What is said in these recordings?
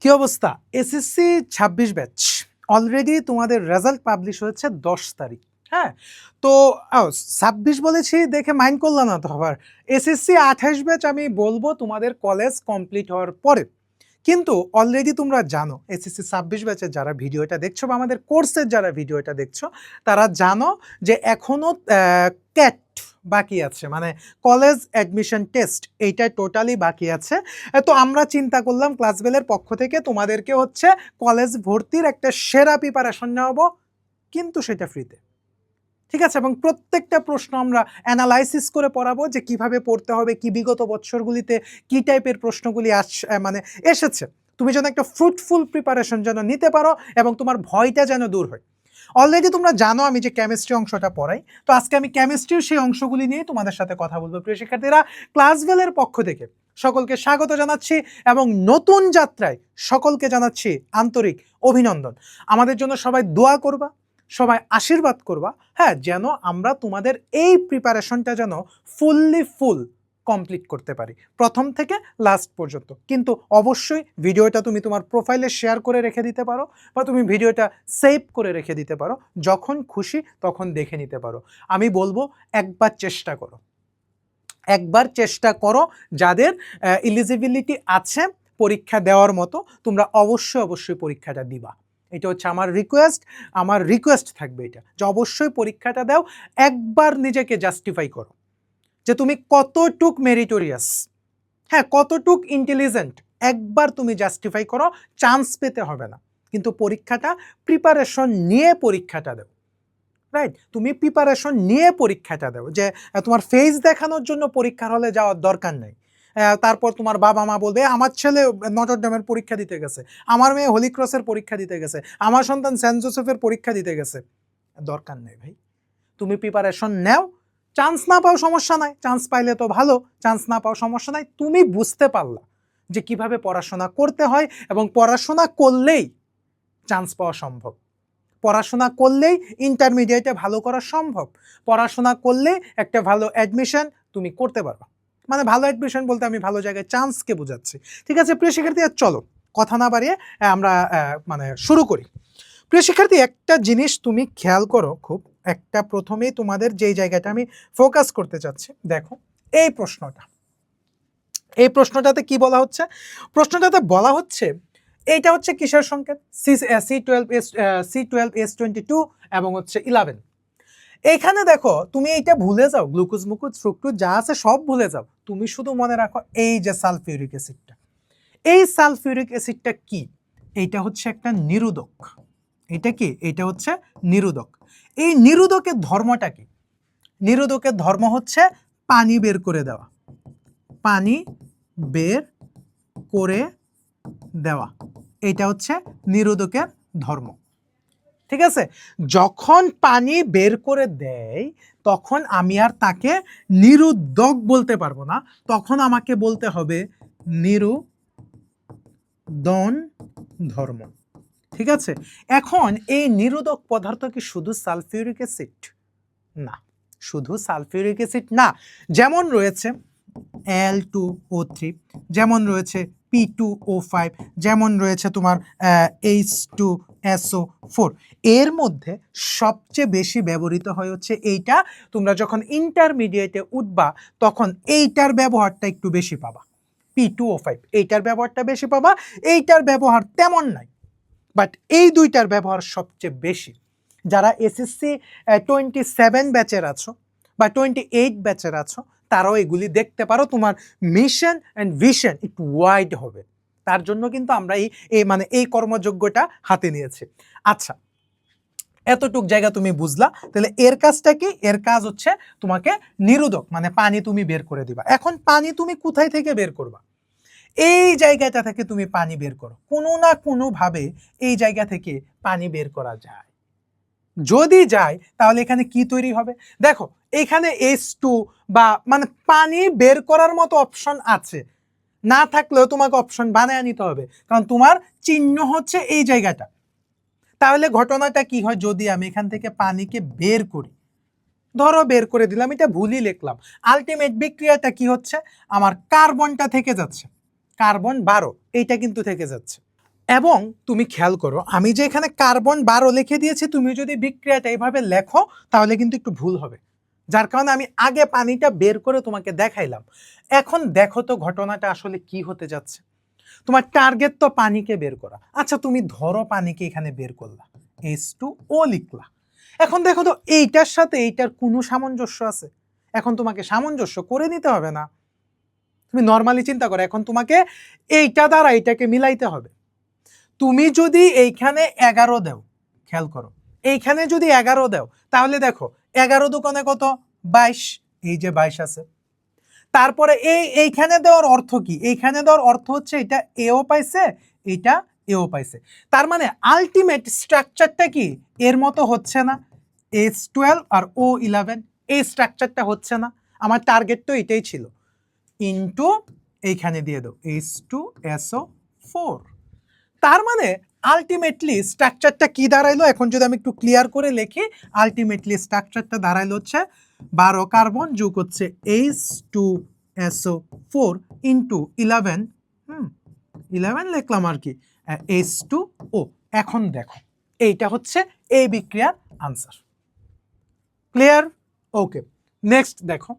কি অবস্থা? SSC ২৬ batch already তোমাদের রেজাল্ট পাবলিশ হয়েছে ১০ তারিখ। হ্যাঁ? তো ২৬ বলেছি দেখে মাইন্ড করলা না তো আবার। এসএসসি ২৮ ব্যাচ আমি বলবো তোমাদের কলেজ কমপ্লিট হওয়ার পরে। কিন্তু অলরেডি তোমরা জানো এসএসসি ২৬ ব্যাচের যারা ভিডিওটা দেখছো বা আমাদের কোর্সের যারা ভিডিওটা দেখছো তারা জানো যে এখনো ক্যাট বাকি আছে, মানে কলেজ অ্যাডমিশন টেস্ট এইটা টোটালি বাকি আছে। তো আমরা চিন্তা করলাম ক্লাসবেলের পক্ষ থেকে তোমাদেরকে হচ্ছে কলেজ ভর্তির একটা সেরা প্রিপারেশন নেওয়াবো, কিন্তু সেটা ফ্রিতে। ঠিক আছে, এবং প্রত্যেকটা প্রশ্ন আমরা অ্যানালাইসিস করে পড়াবো যে কিভাবে পড়তে হবে, কি বিগত বছরগুলিতে কি টাইপের প্রশ্নগুলি মানে এসেছে। তুমি যেন একটা ফ্রুটফুল প্রিপারেশন যেন নিতে পারো এবং তোমার ভয়টা যেন দূর হয়। অলরেডি তোমরা জানো আমি যে কেমিস্ট্রি অংশটা পড়াই, তো আজকে আমি কেমিস্ট্রির সেই অংশগুলি নিয়ে তোমাদের সাথে কথা বলবো। প্রিয় শিক্ষার্থীরা, ক্লাসবেলের পক্ষ থেকে সকলকে স্বাগত জানাচ্ছি এবং নতুন যাত্রায় সকলকে জানাচ্ছি আন্তরিক অভিনন্দন। আমাদের জন্য সবাই দোয়া করবা, সবাই আশীর্বাদ করবা, হ্যাঁ, যেন আমরা তোমাদের এই প্রিপারেশনটা যেন ফুল কমপ্লিট করতে পারি প্রথম থেকে লাস্ট পর্যন্ত। কিন্তু অবশ্যই ভিডিওটা তুমি তোমার প্রোফাইলে শেয়ার করে রেখে দিতে পারো বা তুমি ভিডিওটা সেভ করে রেখে দিতে পারো, যখন খুশি তখন দেখে নিতে পারো। আমি বলবো একবার চেষ্টা করো, একবার চেষ্টা করো। যাদের এলিজিবিলিটি আছে পরীক্ষা দেওয়ার মতো, তোমরা অবশ্যই পরীক্ষাটা দিবা। এটা হচ্ছে আমার রিকোয়েস্ট থাকবে এটা, যে অবশ্যই পরীক্ষাটা দাও। একবার নিজেকে জাস্টিফাই করো যে তুমি কতটুক মেরিটোরিয়াস, হ্যাঁ, কতটুক ইন্টেলিজেন্ট। একবার তুমি জাস্টিফাই করো, চান্স পেতে হবে না, কিন্তু পরীক্ষাটা প্রিপারেশন নিয়ে পরীক্ষাটা দাও। রাইট, তুমি প্রিপারেশন নিয়ে পরীক্ষাটা দাও, যে তোমার ফেস দেখানোর জন্য পরীক্ষার হলে যাওয়ার দরকার নেই। তারপর তোমার বাবা মা বলবে আমার ছেলে নটরডেমের পরীক্ষা দিতে গেছে, আমার মেয়ে হোলি ক্রসের পরীক্ষা দিতে গেছে, আমার সন্তান সেন্ট জোসেফের পরীক্ষা দিতে গেছে। দরকার নেই ভাই, তুমি প্রিপারেশন নাও। চান্স না পাও সমস্যা নাই, চান্স পাইলে তো ভালো, চান্স না পাও সমস্যা নাই। তুমি বুঝতে পারলা যে কিভাবে পড়াশোনা করতে হয় এবং পড়াশোনা করলেই চান্স পাওয়া সম্ভব, পড়াশোনা করলেই ইন্টারমিডিয়েটে ভালো করা সম্ভব, পড়াশোনা করলে একটা ভালো অ্যাডমিশন তুমি করতে পারবে। মানে ভালো অ্যাডমিশন বলতে আমি ভালো জায়গায় চান্সকে বোঝাচ্ছি। ঠিক আছে প্রিয় শিক্ষার্থী, চলো কথা না বাড়িয়ে আমরা মানে শুরু করি। প্রিয় শিক্ষার্থী, একটা জিনিস তুমি খেয়াল করো খুব, একটা প্রথমেই তোমাদের যেই জায়গাটা আমি ফোকাস করতে চাচ্ছি, দেখো এই প্রশ্নটাতে কি বলা হচ্ছে? প্রশ্নটাতে বলা হচ্ছে এইটা হচ্ছে কিসের সংকেত? C12H22 এবং হচ্ছে 11। এখানে দেখো তুমি এইটা ভুলে যাও, গ্লুকোজ মুকুজ ফ্রুক্টোজ যা আছে সব ভুলে যাও, তুমি শুধু মনে রাখো এই যে সালফিউরিক অ্যাসিডটা। এই সালফিউরিক অ্যাসিডটা কি? এইটা হচ্ছে একটা নিরোধক। এটা কি? এটা হচ্ছে নিরোধক। এই নিরোধকের ধর্মটা কি? নিরোধকের ধর্ম হচ্ছে পানি বের করে দেওয়া, পানি বের করে দেওয়া। এটা হচ্ছে নিরোধকের ধর্ম। ঠিক আছে, যখন পানি বের করে দেয় তখন আমি আর তাকে নিরোধক বলতে পারবো না, তখন আমাকে বলতে হবে নিরোধন ধর্ম। ঠিক আছে, এখন এই নিরোধক পদার্থ কি শুধু সালফিউরিক অ্যাসিড? না, শুধু সালফিউরিক অ্যাসিড না। যেমন রয়েছে Al2O3, যেমন রয়েছে P2O5, যেমন রয়েছে তোমার H2SO4। এর মধ্যে সবচেয়ে বেশি ব্যবহৃত হয় হচ্ছে এইটা। তোমরা যখন ইন্টারমিডিয়েটে উঠবা তখন এইটার ব্যবহারটা একটু বেশি পাবা, P2O5 এইটার ব্যবহারটা বেশি পাবা। এইটার ব্যবহার তেমন নাই, বাট এই দুইটার ব্যবহার সবচেয়ে বেশি। যারা এসএসসি 27 ব্যাচের আছো বা 28 ব্যাচের আছো, তারাও এগুলি দেখতে পারো। তোমার মিশন অ্যান্ড ভিশন একটু ওয়াইড হবে, তার জন্য কিন্তু আমরা এই কর্মযোগ্যটা হাতে নিয়েছি। আচ্ছা, এতটুক জায়গা তুমি বুঝলা, তাহলে এর কাজটা কি? এর কাজ হচ্ছে তোমাকে নিরোধক, মানে পানি তুমি বের করে দিবা। এখন পানি তুমি কোথায় থেকে বের করবা? এই জায়গাটা থেকে তুমি পানি বের করো, কোনো না কোনো ভাবে এই জায়গা থেকে পানি বের করা যায়। যদি যায় তাহলে এখানে কি তৈরি হবে? দেখো এখানে H2 বা মানে পানি বের করার মতো অপশন আছে, না থাকলেও তোমাকে অপশন বানায় নিতে হবে, কারণ তোমার চিহ্ন হচ্ছে এই জায়গাটা। তাহলে ঘটনাটা কি হয়? যদি আমি এখান থেকে পানিকে বের করি, ধরো বের করে দিলাম, এটা ভুলই লিখলাম, আলটিমেট বিক্রিয়াটা কি হচ্ছে? আমার কার্বনটা থেকে যাচ্ছে, কার্বন 12 এইটা কিন্তু থেকে যাচ্ছে। এবং তুমি খেয়াল করো আমি যে এখানে কার্বন 12 লিখে দিয়েছি, তুমি যদি বিক্রিয়াটা এইভাবে লেখো তাহলে কিন্তু একটু ভুল হবে, যার কারণে আমি আগে পানিটা বের করে তোমাকে দেখাইলাম। এখন দেখো তো ঘটনাটা আসলে কি হতে যাচ্ছে। তোমার টার্গেট তো পানিকে বের করা। আচ্ছা তুমি ধরো পানিকে এখানে বের করলা, H2O লিখলা। এখন দেখো তো এইটার সাথে এইটার কোনো সামঞ্জস্য আছে? এখন তোমাকে সামঞ্জস্য করে নিতে হবে না, তুমি নর্মালি চিন্তা করো, এখন তোমাকে এইটা দ্বারা এইটাকে মিলাইতে হবে। তুমি যদি এইখানে 11 দাও, খেয়াল করো এইখানে যদি 11 দাও তাহলে দেখো 11 দোকানে কত, 22, এই যে 22 আছে। তারপরে এইখানে দেওয়ার অর্থ কি? এইখানে দেওয়ার অর্থ হচ্ছে এটা এও পাইছে, এটা এও পাইছে। তার মানে আলটিমেট স্ট্রাকচারটা কি এর মতো হচ্ছে না? H12 আর O11 এই স্ট্রাকচারটা হচ্ছে না? আমার টার্গেট তো এটাই ছিল, ইনটু এইখানে দিয়ে দাও H2SO4। তার মানে আলটিমেটলি স্ট্রাকচারটা কি দাঁড়াইলো? এখন যদি আমি একটু ক্লিয়ার করে লিখি, আলটিমেটলি স্ট্রাকচারটা দাঁড়াইলো হচ্ছে 12 কার্বন যোগ হচ্ছে H2SO4 ইন্টু 11, 11 লিখলাম আর কি, H2O। এখন দেখো এইটা হচ্ছে এই বিক্রিয়ার আনসার। ক্লিয়ার? ওকে, নেক্সট দেখো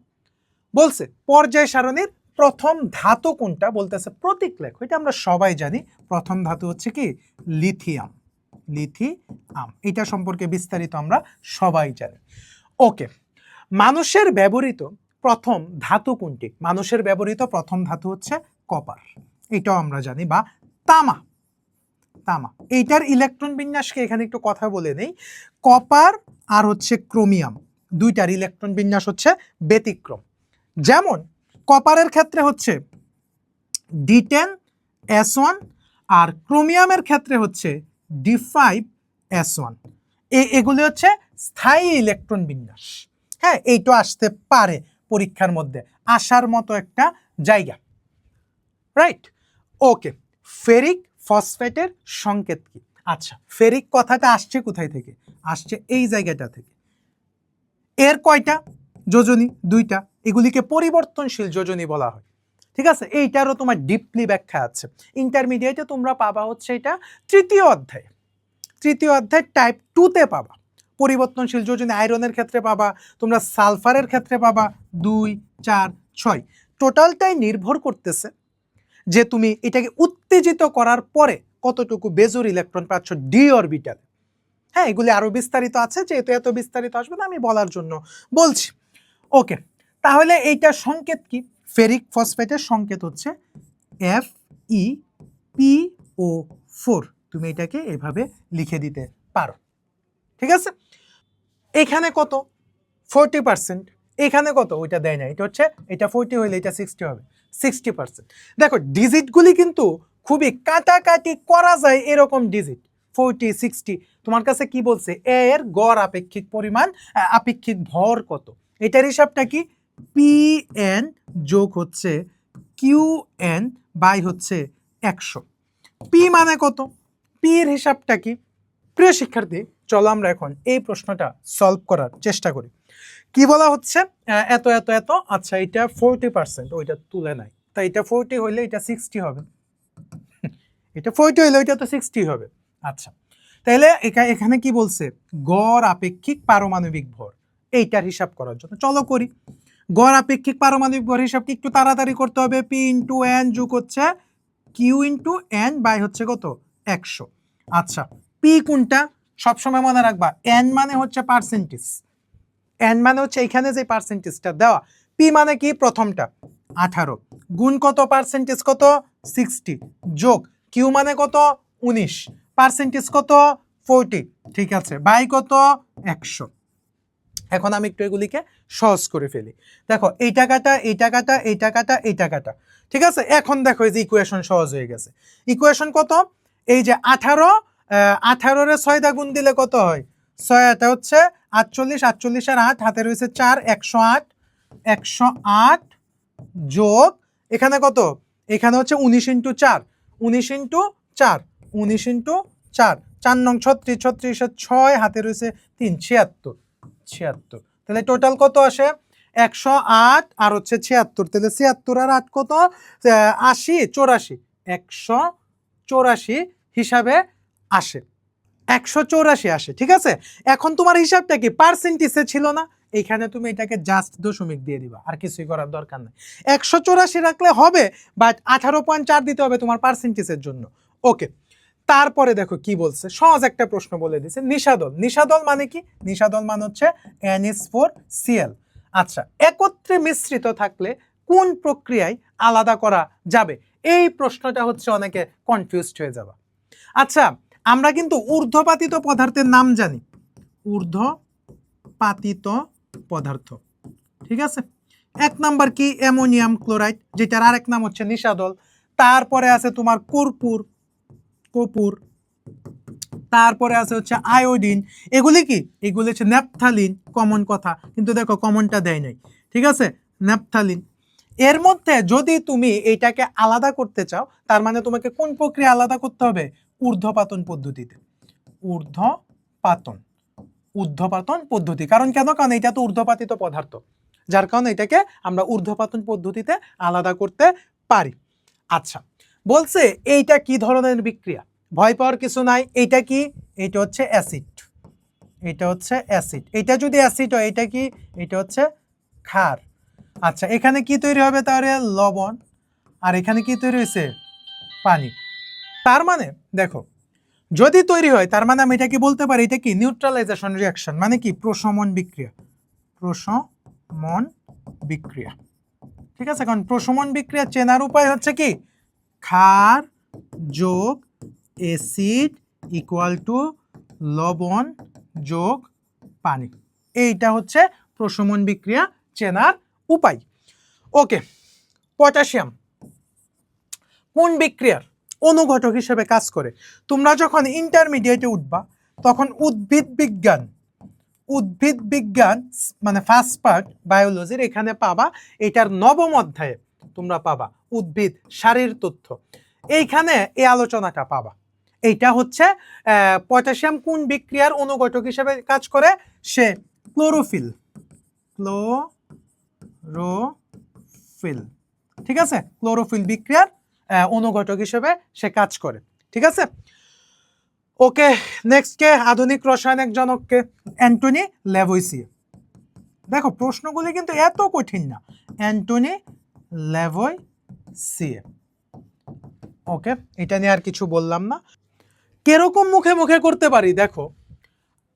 বলছে পর্যায় সারণীর প্রথম ধাতু কোনটা, বলতেছে প্রতীক লেখো। এটা আমরা সবাই জানি, প্রথম ধাতু হচ্ছে কি লিথিয়াম। লিথিয়াম এটা সম্পর্কে বিস্তারিত আমরা সবাই জানি। ওকে, মানুষের ব্যবহৃত প্রথম ধাতু কোনটি? মানুষের ব্যবহৃত প্রথম ধাতু হচ্ছে কপার, এটাও আমরা জানি, বা তামা। তামা এইটার ইলেকট্রন বিন্যাসকে এখানে একটু কথা বলে নেই। কপার আর হচ্ছে ক্রোমিয়াম দুইটার ইলেকট্রন বিন্যাস হচ্ছে ব্যতিক্রম। যেমন কপারের ক্ষেত্রে হচ্ছে D10S1 আর ক্রোমিয়ামের ক্ষেত্রে হচ্ছে D5S1। এগুলি হচ্ছে স্থায়ী ইলেকট্রন বিন্যাস। হ্যাঁ, এইটা আসতে পারে পরীক্ষার মধ্যে, আসার মতো একটা জায়গা, রাইট? ওকে, ফেরিক ফসফেটের সংকেত কি? আচ্ছা, ফেরিক কথাটা আসছে কোথায় থেকে? আসছে এই জায়গাটা থেকে। এর কয়টা যোজনী? দুইটা। এগুলিকে পরিবর্তনশীল যোজনী বলা হয়। ঠিক আছে, এইটারও তোমার ডিপলি ব্যাখ্যা আছে ইন্টারমিডিয়েটে, তোমরা পাবা হচ্ছে এটা তৃতীয় অধ্যায় টাইপ 2-তে পাবা। পরিবর্তনশীল যোজনী আয়রনের ক্ষেত্রে পাবা, তোমরা সালফারের ক্ষেত্রে পাবা 2, 4, 6। টোটালটাই নির্ভর করতেছে যে তুমি এটাকে উত্তেজিত করার পরে কতটুকু বেজোর ইলেকট্রন পাচ্ছ ডি অরবিটাল। হ্যাঁ, এগুলি আরো বিস্তারিত আছে, যেহেতু এত বিস্তারিত আসবে না আমি বলার জন্য বলছি। ওকে, তাহলে এইটার সংকেত কি? ফেরিক ফসফেটের সংকেত হচ্ছে FePO4। তুমি এটাকে এভাবে লিখে দিতে পারো। ঠিক আছে, এখানে কত? 40%। এখানে কত? ওইটা দেয় না, এটা হচ্ছে, এটা 40 হইলে এটা 60 হবে, 60%। দেখো ডিজিটগুলি কিন্তু খুবই কাটাকাটি করা যায়, এরকম ডিজিট 40, 60। তোমার কাছে কি বলছে? এর গড় আপেক্ষিক পরিমাণ, আপেক্ষিক ভর কত? এটার হিসাবটা কি? Pn যোগ হচ্ছে Qn বাই হচ্ছে 100। পি মানে কত? পি এর হিসাবটা কি? প্রিয় শিক্ষার্থী, চলো আমরা এখন এই প্রশ্নটা সলভ করার চেষ্টা করি। কি বলা হচ্ছে? এত এত এত, আচ্ছা এটা 40%, ওইটা তুলে নাই, তাই এটা 40 হইলে এটা 60 হবে, এটা 40 হইলে ওইটা তো 60 হবে। আচ্ছা, তাহলে এখানে কি বলছে? গড় আপেক্ষিক পারমাণবিক ভর, এইটার হিসাব করার জন্য চলো করি। গড় আপেক্ষিক পারমাণবিক ভর হিসাবটি একটু তাড়াতাড়ি করতে হবে। P ইন্টু N যোগ হচ্ছে Q ইন্টু N বাই হচ্ছে কত? 100। আচ্ছা, P কোনটা? সবসময় মনে রাখবা, N মানে হচ্ছে পার্সেন্টেজ, N মানে হচ্ছে এখানে যে পার্সেন্টেজটা দেওয়া। P মানে কি? প্রথমটা 18 গুণ কত? পার্সেন্টেজ কত? 60 যোগ Q মানে কত? 19, পার্সেন্টেজ কত? 40। ঠিক আছে, বাই কত? 100। এখন আমি একটু এগুলিকে সহজ করে ফেলি। দেখো এইটা কাটা, এইটা কাটা, এইটা কাটা, এইটা কাটা। ঠিক আছে, এখন দেখো এই যে ইকুয়েশন সহজ হয়ে গেছে। ইকুয়েশন কত? এই যে 18, 18 রে 6 দা গুণ দিলে কত হয়? 6 এটা হচ্ছে 48, 48 আর 8 হাতে রয়েছে 4, 108। 108 যোগ এখানে কত? এখানে হচ্ছে 19 ইন্টু 4, 19 ইন্টু 4, 19 ইন্টু 4, 4 নং 36, 36 আর 6 হাতে রয়েছে 3, 76, 76। তাহলে টোটাল কত আসে? 108 আর হচ্ছে 76। তাহলে 76 আর 8 কত? 80, 84, 184 হিসাবে আসে, 184 আসে, ঠিক আছে। এখন তোমার হিসাবটা কি পার্সেন্টেজে ছিল না, এইখানে তুমি এটাকে জাস্ট দশমিক দিয়ে দিবা, আর কিছুই করার দরকার নেই। 184 রাখলে হবে, বাট 18.4 দিতে হবে তোমার পার্সেন্টেজের জন্য। ওকে, তারপরে দেখো কি বলছে, সহজ একটা প্রশ্ন বলে দিছে, নিশাদল। নিশাদল মানে কি? নিশাদল মানে হচ্ছে NH4Cl। আচ্ছা, একত্রে মিশ্রিত থাকলে কোন প্রক্রিয়ায় আলাদা করা যাবে? এই প্রশ্নটা হচ্ছে অনেকে কনফিউজড হয়ে যাবে। আচ্ছা, আমরা কিন্তু ঊর্ধ্বপাতিত পদার্থের নাম জানি, ঊর্ধ্বপাতিত পদার্থ, ঠিক আছে। এক নাম্বার কি? অ্যামোনিয়াম ক্লোরাইড, যেটার আরেক নাম হচ্ছে নিশাদল। তারপরে আছে তোমার কর্পূর, তারপরে আছে হচ্ছে আয়োডিন। এগুলি কি? এগুলি হচ্ছে ন্যাপথালিন, কমন কথা, কিন্তু দেখো কমনটা দেয় নাই, ঠিক আছে, ন্যাপথালিন। এর মধ্যে যদি তুমি এটাকে আলাদা করতে চাও, তার মানে তোমাকে কোন প্রক্রিয়া আলাদা করতে হবে? ঊর্ধ্বপাতন পদ্ধতিতে। ঊর্ধ্বপাতন পদ্ধতি। কারণ কেন? কারণ এটা তো ঊর্ধ্বপাতিত পদার্থ, যার কারণে এটাকে আমরা ঊর্ধ্বপাতন পদ্ধতিতে আলাদা করতে পারি। আচ্ছা, বলছে এইটা কি ধরনের বিক্রিয়া? ভয় পাওয়ার কিছু নাই। এইটা কি? এটা হচ্ছে অ্যাসিড, এটা হচ্ছে অ্যাসিড। এটা যদি অ্যাসিড হয়, এটা কি? এটা হচ্ছে ক্ষার। আচ্ছা, এখানে কি তৈরি হবে? তাহলে লবণ। আর এখানে কি তৈরি হয়েছে? পানি। তার মানে দেখো, যদি তৈরি হয়, তার মানে আমি এটা কি বলতে পারি? এটা কি? নিউট্রালাইজেশন রিঅ্যাকশন, মানে কি? প্রশমন বিক্রিয়া, প্রশমন বিক্রিয়া, ঠিক আছে। কারণ প্রশমন বিক্রিয়া চেনার উপায় হচ্ছে কি? ক্ষার যোগ অ্যাসিড ইকুয়াল টু লবণ যোগ পানি। এইটা হচ্ছে প্রশমন বিক্রিয়া চেনার উপায়। ওকে, পটাশিয়াম কোন বিক্রিয়ার অনুঘটক হিসেবে কাজ করে? তোমরা যখন ইন্টারমিডিয়েটে উঠবা, তখন উদ্ভিদ বিজ্ঞান মানে ফার্স্ট পার্ট বায়োলজির এখানে পাবা, এটার নবম অধ্যায়ে তোমরা পাবা উদ্ভিদ সারির তথ্য, এইখানে এই আলোচনাটা পাবা। এইটা হচ্ছে পটাশিয়াম কোন বিক্রিয়ার অনুঘটক হিসেবে কাজ করে? সে ক্লোরোফিল, ঠিক আছে, ক্লোরোফিল বিক্রিয়ার অনুঘটক হিসেবে সে কাজ করে, ঠিক আছে। ওকে, নেক্সট কে? আধুনিক রসায়নিক জনককে? অ্যান্টনি ল্যাভোইসিয়ে। দেখো প্রশ্নগুলি কিন্তু এত কঠিন না। অ্যান্টনি ল্যাভোইসিয়ে। ওকে, এটা নিয়ে আর কিছু বললাম না। কিরকম মুখে মুখে করতে পারি? দেখো,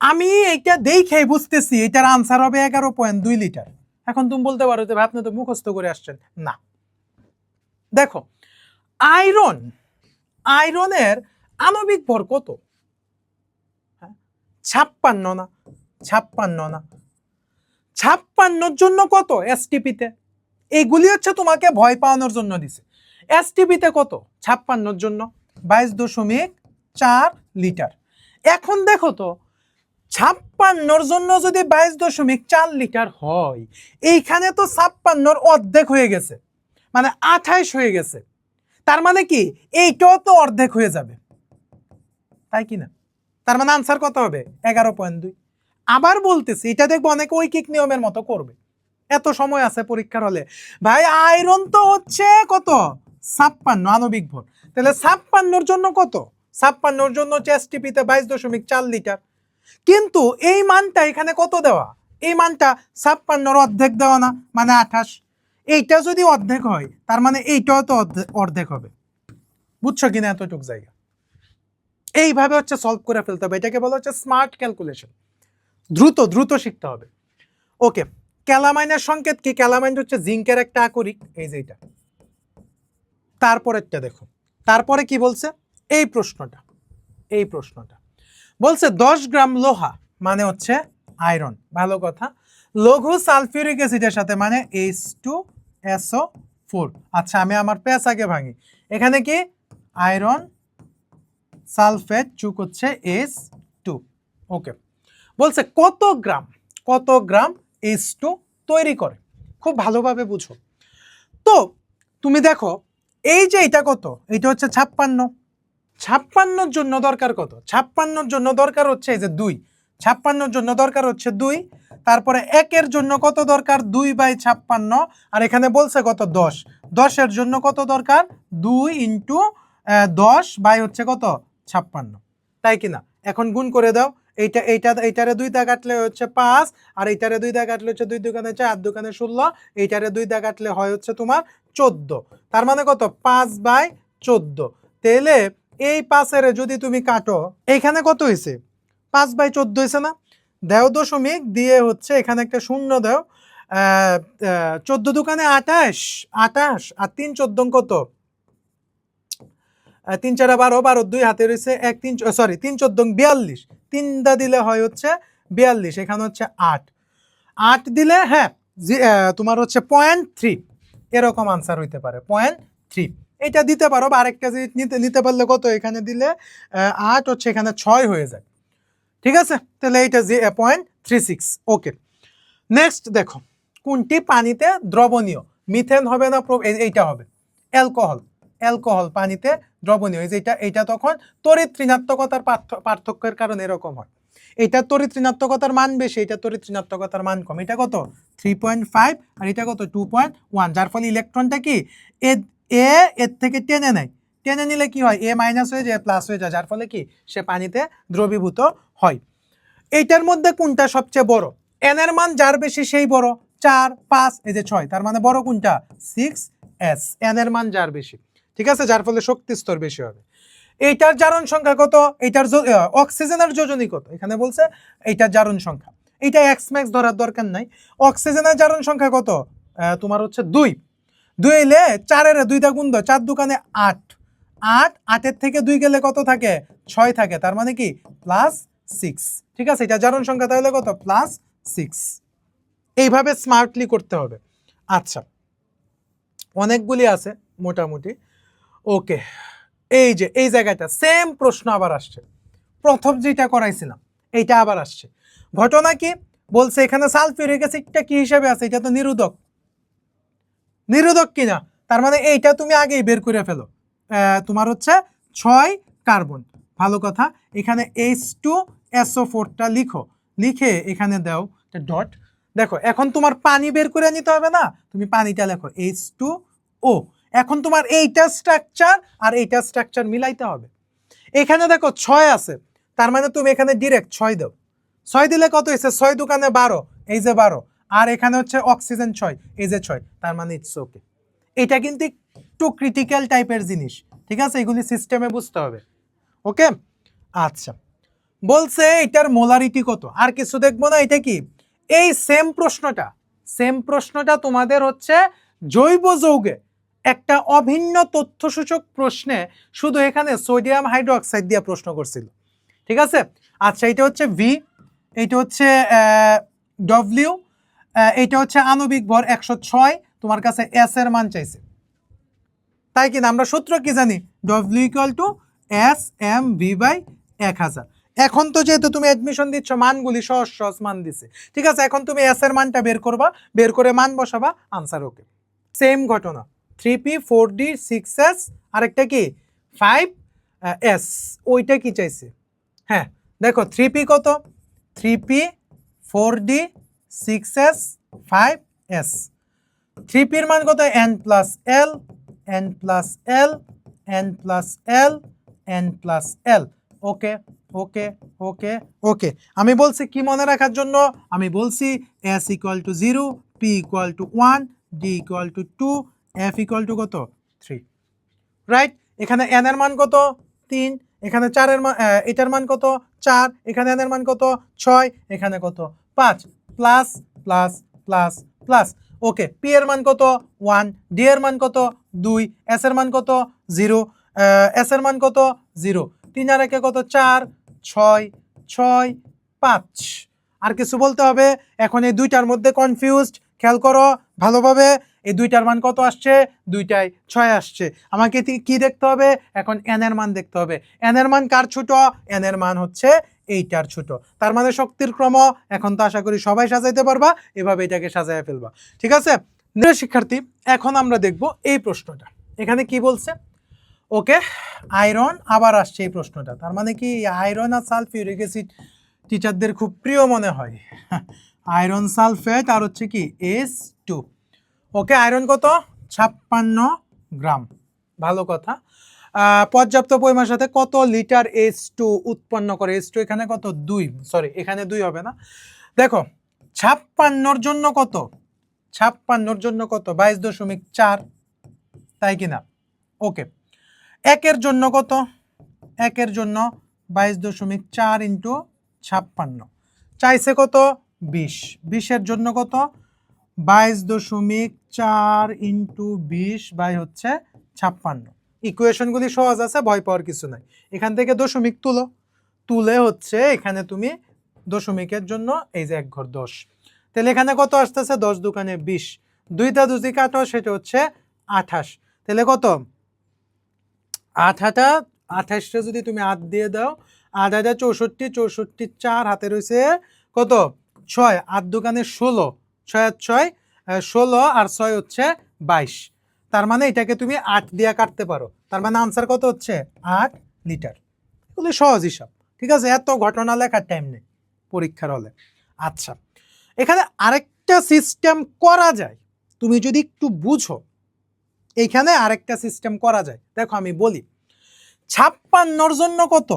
আমি এইটা দেখেই বুঝতেছি এটার আনসার হবে 11.2 লিটার। এখন তুমি বলতে পারো যে আপনি তো মুখস্থ করে আসছেন। না, দেখো, আয়রনের আণবিক ভর কত? 56 না? 56 জন্য কত এসটিপিতে? এইগুলি হচ্ছে তোমাকে ভয় পাওয়ানোর জন্য দিছে। এসটিপিতে কত 56 জন্য? 22.4 লিটার। এখন দেখো তো, 56 জন্য যদি 22.4 লিটার হয়, এইখানে তো 56 অর্ধেক হয়ে গেছে, মানে 28 হয়ে গেছে। তার মানে কি এইটাও তো অর্ধেক হয়ে যাবে, তাই কি না? তার মানে আনসার কত হবে? 11.2। আবার বলতেছি, এটা দেখবো অনেকে ঐকিক নিয়মের মতো করবে, এত সময় আছে পরীক্ষার হলে। ভাই আয়রন তো হচ্ছে কত? 56 আণবিক ভর। তাহলে 56 জন্য কত? 56 জন্য হচ্ছে এসটিপিতে 22.4 লিটার। কিন্তু এই মানটা এখানে কত দেওয়া? এই মানটা 56 অর্ধেক দেওয়া না, মানে 28। এইটা যদি অর্ধেক হয়, তার মানে এইটাও তো অর্ধেক হবে। বুঝছো কিনা এতটুক জায়গা? এইভাবে হচ্ছে সলভ করে ফেলতে হবে। এটাকে বলা হচ্ছে স্মার্ট ক্যালকুলেশন। দ্রুত শিখতে হবে। ওকে, ক্যালামাইনের সংকেত কি? ক্যালামাইন হচ্ছে জিঙ্কের একটা আকরিক, এই যে এটা। তারপরেরটা দেখো, তারপরে কি বলছে? এই প্রশ্নটা বলছে 10 গ্রাম লোহা মানে হচ্ছে আয়রন, ভালো কথা, লঘু সালফিউরিক অ্যাসিডের সাথে মানে H2SO4। আচ্ছা, আমি আমার পেঁচ আগে ভাঙি। এখানে কি? আয়রন সালফেট যুগ হচ্ছে H2। ওকে, বলছে কত গ্রাম H2 তৈরি করে? খুব ভালোভাবে বুঝো তো। তুমি দেখো, এই যে এটা কত? এটা হচ্ছে 56 জন্য দরকার কত? 56 জন্য দরকার হচ্ছে এই যে 2। 56 জন্য দরকার হচ্ছে 2। তারপরে 1 জন্য কত দরকার? 2/56। আর এখানে বলছে কত? 10। 10 জন্য কত দরকার? 2 × 10 বাই হচ্ছে কত? 56, তাই কিনা? এখন গুণ করে দাও, এইটারে 2 দা কাটলে হচ্ছে 5, আর এইটারে 2 দা কাটলে হচ্ছে 2 দুগুণে 4, 8 দুগুণে 16, এইটারে 2 দা কাটলে হয় হচ্ছে তোমার 14। তার মানে কত? 5/14। তাহলে এই 5 যদি তুমি কাটো, এইখানে কত হয়েছে? 5/14 হয়েছে না? দেও দশমিক দিয়ে হচ্ছে এখানে একটা শূন্য দাও। 14 দুগুণে 28, 28 আর 3 14 কত? 3 4 12, 12 2 হাতে রয়েছে 1 3, সরি 3 14 42, 3 দা দিলে হয় হচ্ছে 42, এখানে হচ্ছে 8, 8 দিলে হ্যাঁ তোমার হচ্ছে 0.3, এরকম আনসার হইতে পারে 0.3। এটা দিতে পারো, বা আরেকটা জিনিস নিতে পারলে কত? এখানে দিলে 8 হচ্ছে এখানে 6 হয়ে যায়, ঠিক আছে? তাহলে এইটা 0.36। ওকে, নেক্সট দেখো, কোনটি পানিতে দ্রবণীয়? মিথেন হবে না, এইটা হবে অ্যালকোহল। অ্যালকোহল পানিতে দ্রবণীয়। এই যে এটা তখন তড়িৎ ঋণাত্মকতার পার্থক্যের কারণে এরকম হয়। এটা তড়িৎ ঋণাত্মকতার মান বেশি, এটা তড়িৎ ঋণাত্মকতার মান কম। এটা কত? 3.5 আর এটা কত? 2.1, যার ফলে ইলেকট্রনটা কি এর থেকে টেনে নেয়। টেনে নিলে কি হয়? এ মাইনাস হয়ে যায়, প্লাস হয়ে যায়, যার ফলে কি সে পানিতে দ্রবীভূত হয়। এইটার মধ্যে কোনটা সবচেয়ে বড়? এন এর মান যার বেশি সেই বড়। 4 5 এই যে 6, তার মানে বড় কোনটা? 6s, এন এর মান যার বেশি, ঠিক আছে? যার ফলে শক্তি স্তর বেশি হবে। এইটার জারণ সংখ্যা কত? এইটার অক্সিজেনের যোজনী কত? এখানে বলছে এইটার জারণ সংখ্যা। এইটা এক্স ম্যাক্স ধরার দরকার নাই। অক্সিজেনের জারণ সংখ্যা কত? তোমার হচ্ছে 2। 2 এলে 4 2 দা গুণ দাও, 4 দুকানে 8, 8 8 থেকে 2 গেলে কত থাকে? 6 থাকে, তার মানে কি +6, ঠিক আছে? এটা জারণ সংখ্যা, তাহলে কত? +6। এইভাবে স্মার্টলি করতে হবে। আচ্ছা, অনেকগুলি আছে মোটামুটি। ওকে, এই যে এই জায়গাটা সেম প্রশ্ন আবার আসছে, প্রথম যেটা করাইছিলাম এইটা আবার আসছে। ঘটনা কি বলছে? এখানে সালফিউরিক অ্যাসিডটা কি হিসাবে আছে? এটা তো নিরোধক। নিরোধক কিনা, তার মানে এইটা তুমি আগেই বের করে ফেলো। তোমার হচ্ছে 6 কার্বন, ভালো কথা। এখানে H2SO4টা লিখো, লিখে এখানে দাও ডট। দেখো, এখন তোমার পানি বের করে নিতে হবে না, তুমি পানিটা লেখো H2O। এখন তোমার এইটা স্ট্রাকচার আর এইটা স্ট্রাকচার মিলাইতে হবে। এখানে দেখো 6 আছে, তার মানে তুমি এখানে ডিরেক্ট 6 দাও। 6 দিলে কত হয়েছে? 6 দুকানে 12, এই যে 12, আর এখানে হচ্ছে অক্সিজেন 6, এই যে 6, তার মানে ইটস ওকে। এটা কিন্তু একটু ক্রিটিক্যাল টাইপের জিনিস, ঠিক আছে? এগুলি সিস্টেমে বুঝতে হবে। ওকে, আচ্ছা, বলছে এটার মোলারিটি কত? আর কিছু দেখবো না। এটা কি এই সেম প্রশ্নটা তোমাদের হচ্ছে জৈব যৌগে একটা অভিন্ন তথ্যসূচক প্রশ্নে শুধু এখানে সোডিয়াম হাইড্রোক্সাইড দিয়ে প্রশ্ন করছিল, ঠিক আছে? আচ্ছা, এটা হচ্ছে ভি, এইটা হচ্ছে ডব্লিউ, এইটা হচ্ছে আণবিক ভর 106, তোমার কাছে এস এর মান চাইছে, তাই কিনা? আমরা সূত্র কি জানি? W equal to S M V by 1000। এখন তো যেহেতু তুমি অ্যাডমিশন দিচ্ছ, মানগুলি সহজ সহজ মান দিছে, ঠিক আছে? এখন তুমি এস এর মানটা বের করবা, বের করে মান বসাবা, আনসার ওকে। সেম ঘটনা 3p 4d 6s, আরেকটা কি 5s, ওইটা কি চাইছে? হ্যাঁ, দেখো 3p কত? 3p 4d 6s 5s। 3p এর মান কত? n plus l, n plus l, n plus l, n plus l। ওকে ওকে ওকে ওকে, আমি বলছি কি মনে রাখার জন্য? আমি বলছি s equal to 0, p equal to 1, d equal to 2, f equal to কত? 3, রাইট? এখানে n এর মান কত? 3, এখানে 4 এর মান, এটার মান কত? 4, এখানে n এর মান কত? 6, এখানে কত? 5, প্লাস প্লাস প্লাস প্লাস। ওকে, পি এর মান কত? 1, ডি এর মান কত? 2, এস এর মান কত? 0, এস এর মান কত? 0, 3 আর 1 কত? 4, 6 6 5। আর কিছু বলতে হবে? এখন এই দুইটার মধ্যে কনফিউজড, খেয়াল করো ভালোভাবে। এই দুইটার মান কত আসছে? দুইটাই 6 আসছে। আমাকে কি দেখতে হবে? এখন এন এর মান দেখতে হবে। এন এর মান কার ছোট? এন এর মান হচ্ছে এইটার ছোট। তার মানে শক্তির ক্রম এখন তো আশা করি সবাই সাজাইতে পারবা, এভাবে এটাকে সাজায় ফেলবা, ঠিক আছে? শিক্ষার্থী, এখন আমরা দেখব এই প্রশ্নটা। এখানে কি বলছে? ওকে, আয়রন আবার আসছে এই প্রশ্নটা। তার মানে কি আয়রন আর সালফিউরিক অ্যাসিড টিচারদের খুব প্রিয় মনে হয়। আয়রন সালফেট আর হচ্ছে কি H2। ওকে, আয়রন কত? 56 গ্রাম, ভালো কথা। পর্যাপ্ত পরিমাণের সাথে কত লিটার H2 উৎপন্ন করে? H2 এখানে কত? 2, সরি এখানে 2 হবে না। দেখো 56 জন্য কত? 56 জন্য কত? 22.4, তাই কিনা? ওকে, একের জন্য কত? একের জন্য 22.4 ইন্টু 56, চাইছে কত? 20, 20-এর জন্য কত? 22.4 ইন্টু 20 বাই হচ্ছে 56। ইকুয়েশনগুলি সহজ আছে, ভয় পাওয়ার কিছু নাই। এখান থেকে দশমিক তুলে হচ্ছে এখানে তুমি দশমিকের জন্য এই যে 1 ঘর 10, তাহলে এখানে কত আসতেছে? 10 দুকানে 20, 2টা 2 কাটো, সেটা হচ্ছে 28। তাহলে কত? 28টা যদি তুমি 8 দিয়ে দাও, 8 8 64, 64 4 হাতে রয়েছে কত? 6, 8 দুকানে 16, 6 আর 6 16, আর 6 হচ্ছে 22। তার মানে এটাকে তুমি 8 দিয়ে কাটতে পারো, তার মানে আনসার কত হচ্ছে? 8 লিটার। এগুলো সহজ হিসাব, ঠিক আছে? এত ঘটনা লেখার টাইম নেই পরীক্ষার হলে। আচ্ছা, এখানে আরেকটা সিস্টেম করা যায়, তুমি যদি একটু বুঝো। এইখানে আরেকটা সিস্টেম করা যায়, দেখো আমি বলি। 56-র জন্য কত?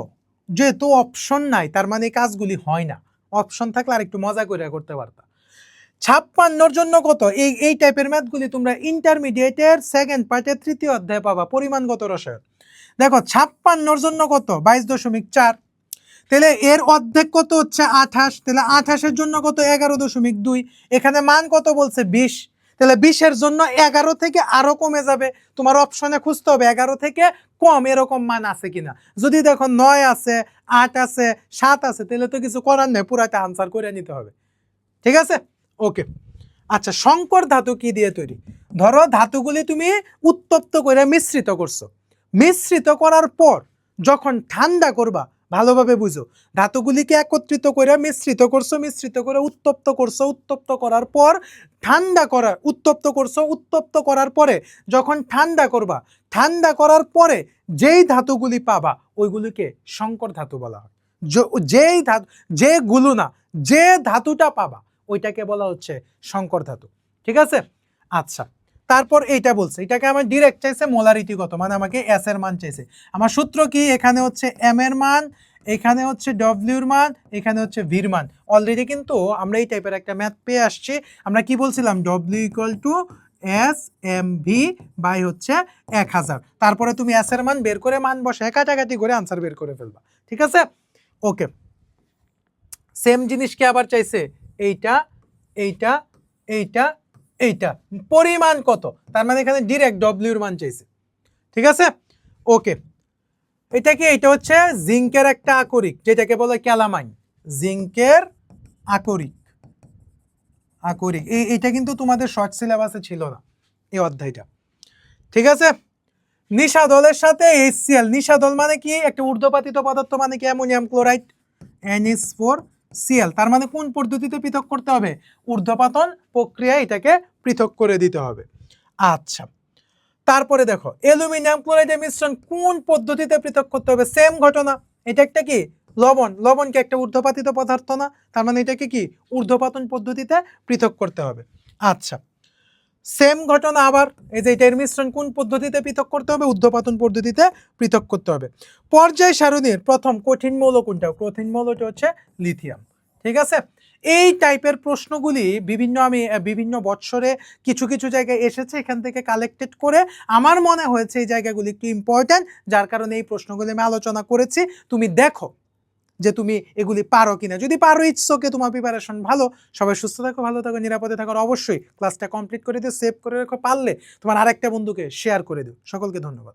যেহেতু অপশন নাই, তার মানে এই কাজগুলি হয় না। অপশন থাকলে আর একটু মজা করে করতে পারতা। 56-র জন্য কত? এই টাইপের ম্যাথগুলি তোমরা ইন্টারমিডিয়েটের সেকেন্ড পার্টের 3য় অধ্যায়ে পাবা, পরিমাণগত রসায়ন। দেখো 56-র জন্য কত? 22.4, তাহলে এর অর্ধেক কত হচ্ছে? 28, তাহলে 28-এর জন্য কত? 11.2। এখানে মান কত বলছে? 20, তাহলে 20-এর জন্য 11 থেকে আরো কমে যাবে। তোমার অপশনে খুঁজতে হবে 11 থেকে কম এরকম মান আছে কিনা। যদি দেখো 9 আছে, 8 আছে, 7 আছে, তাহলে তো কিছু করার নেই, পুরাটা আনসার করে নিতে হবে, ঠিক আছে? ওকে, আচ্ছা, সংকর ধাতু কি দিয়ে তৈরি? ধরো ধাতুগুলি তুমি উত্তপ্ত করে মিশ্রিত করছো, মিশ্রিত করার পর যখন ঠান্ডা করবা, ভালোভাবে বুঝো, ধাতুগুলিকে একত্রিত করে মিশ্রিত করছো, মিশ্রিত করে উত্তপ্ত করছো, উত্তপ্ত করার পর ঠান্ডা করার, উত্তপ্ত করছো, উত্তপ্ত করার পরে যখন ঠান্ডা করবা, ঠান্ডা করার পরে যেই ধাতুগুলি পাবা ওইগুলিকে সংকর ধাতু বলা হয়। যেই ধাতু, যেগুলো না, যে ধাতুটা পাবা ওইটাকে বলা হচ্ছে সংকর ধাতু, ঠিক আছে? আচ্ছা, তারপর এইটা বলছে, এটাকে আমার ডিরেক্ট চাইছে মোলারিটি কত, মানে আমাকে এস এর মান চাইছে। আমার সূত্র কি? এখানে হচ্ছে এম এর মান, এখানে হচ্ছে ডব্লিউর মান, এখানে হচ্ছে ভির মান। অলরেডি কিন্তু আমরা এই টাইপের একটা ম্যাথ পেয়ে আসছি। আমরা কি বলছিলাম? W equal to S M V by হচ্ছে 1000। তারপরে তুমি এস এর মান বের করে মান বসে কাটাকাটি করে আনসার বের করে ফেলবা, ঠিক আছে? ওকে, সেম জিনিসকে আবার চাইছে এইটা, এইটা, এইটা, এইটা, পরিমাণ কত, তার মানে এখানে ডিরেক্ট ডব্লিউর মান চাইছে, ঠিক আছে? ওকে, এটা কি? এটা হচ্ছে জিঙ্কের একটা আকরিক, যেটাকে বলে ক্যালামাইন, জিঙ্কের আকরিক। আকরিক এইটা কিন্তু তোমাদের শর্ট সিলেবাসে ছিল না এই অধ্যায়টা, ঠিক আছে? নিশাদলের সাথে HCl, নিশাদল মানে কি? একটা ঊর্ধ্বপাতিত পদার্থ, মানে কি? Ammonium chloride, NH4Cl। তার মানে কোন পদ্ধতিতে পৃথক করতে হবে? ঊর্ধ্বপাতন প্রক্রিয়ায় এটাকে পৃথক করে দিতে হবে। আচ্ছা, তারপরে দেখো অ্যালুমিনিয়াম ক্লোরাইডের মিশ্রণ কোন পদ্ধতিতে পৃথক করতে হবে? সেম ঘটনা, এটা একটা কি? লবণ, লবণকে একটা ঊর্ধ্বপাতিত পদার্থ না, তার মানে এটাকে কি? ঊর্ধ্বপাতন পদ্ধতিতে পৃথক করতে হবে। আচ্ছা, সেম ঘটনা আবার, এই যে এটার মিশ্রণ কোন পদ্ধতিতে পৃথক করতে হবে? ঊর্ধ্বপাতন পদ্ধতিতে পৃথক করতে হবে। পর্যায় সারণীর প্রথম কঠিন মৌল কোনটা? কঠিন মৌলটা হচ্ছে লিথিয়াম, ঠিক আছে? এই টাইপের প্রশ্নগুলি বিভিন্ন বৎসরে কিছু কিছু জায়গায় এসেছে, এখান থেকে কালেক্টেড করে আমার মনে হয়েছে এই জায়গাগুলি একটু ইম্পর্ট্যান্ট, যার কারণে এই প্রশ্নগুলি আমি আলোচনা করেছি। তুমি দেখো যে তুমি এগুলি পারো কিনা। যদি পারো, ইটস ওকে, তোমার প্রিপারেশন ভালো। সবাই সুস্থ থাকো, ভালো থাকো, নিরাপদে থাকো। অবশ্যই ক্লাসটা কমপ্লিট করে দিও, সেভ করে রাখো, পারলে তোমার আরেকটা বন্ধুকে শেয়ার করে দিও। সকলকে ধন্যবাদ।